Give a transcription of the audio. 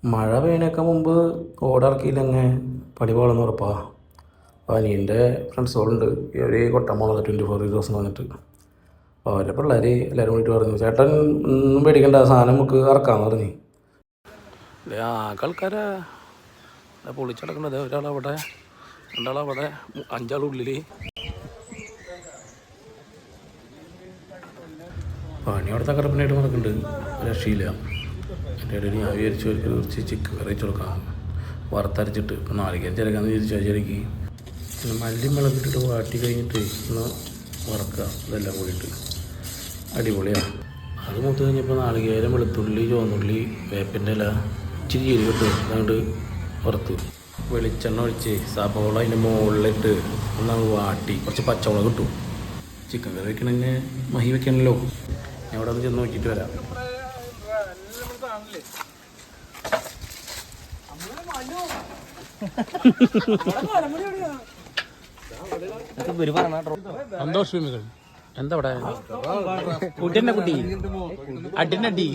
മഴ പെയ്യണേക്കാൾ മുമ്പ് ഓടിറക്കിയില്ലെങ്കിൽ പണി പോകണമെന്ന് ഉറപ്പാ. അപ്പോൾ അനിയൻ്റെ ഫ്രണ്ട്സുകളുണ്ട്, ഇവർ കൊട്ടാൻ പോണത് 24 ദിവസം വന്നിട്ട്. അപ്പോൾ അവരുടെ പിള്ളേർ എല്ലാവരും കൂടിയിട്ട് പറഞ്ഞു, ചേട്ടൻ ഒന്നും പേടിക്കണ്ട, സാധനം നമുക്ക് ഇറക്കാമെന്ന് പറഞ്ഞു. ആൾക്കാരെ പൊളിച്ചടക്കണത്, ഒരാളവിടെ, രണ്ടാളവിടെ, 5 ആളുള്ളിൽ. പണി അവിടെ തകർപ്പനായിട്ട് നടക്കുന്നുണ്ട്, രക്ഷയില്ല. എൻ്റെ ഇടയിൽ ഞാൻ വിചാരിച്ചു കുറച്ച് ചിക്കൻ കറി വെച്ച് കൊടുക്കാം, വറുത്തരച്ചിട്ട്. ഇപ്പം നാളികേരം ചിരക്കാന്ന് വിചാരിച്ചു. ചിരക്കി പിന്നെ മല്ലി മുളകിട്ടിട്ട് വാട്ടി കഴിഞ്ഞിട്ട് ഒന്ന് വറക്കുക, ഇതെല്ലാം കൂടിയിട്ട് അടിപൊളിയാണ്. അത് മൂത്ത് കഴിഞ്ഞപ്പോൾ നാളികേരം, വെളുത്തുള്ളി, ചുവന്നുള്ളി, വേപ്പിൻ്റെ ഇല, ഇച്ചിരി ജീരകമിട്ട് അങ്ങോട്ട് വറുത്ത് വെളിച്ചെണ്ണ ഒഴിച്ച് സബോള അതിൻ്റെ മുകളിലിട്ട് ഒന്ന് വാട്ടി കുറച്ച് പച്ചമുളക് കിട്ടും. ചിക്കൻ കറി വെക്കണമെങ്കിൽ മഹി വെക്കണമല്ലോ. ഞാൻ അവിടെ ഒന്ന് ചെന്ന് നോക്കിയിട്ട് വരാം. സന്തോഷ് എന്താ അവിടെ കുട്ടിന്റെ കുട്ടി അടിനടി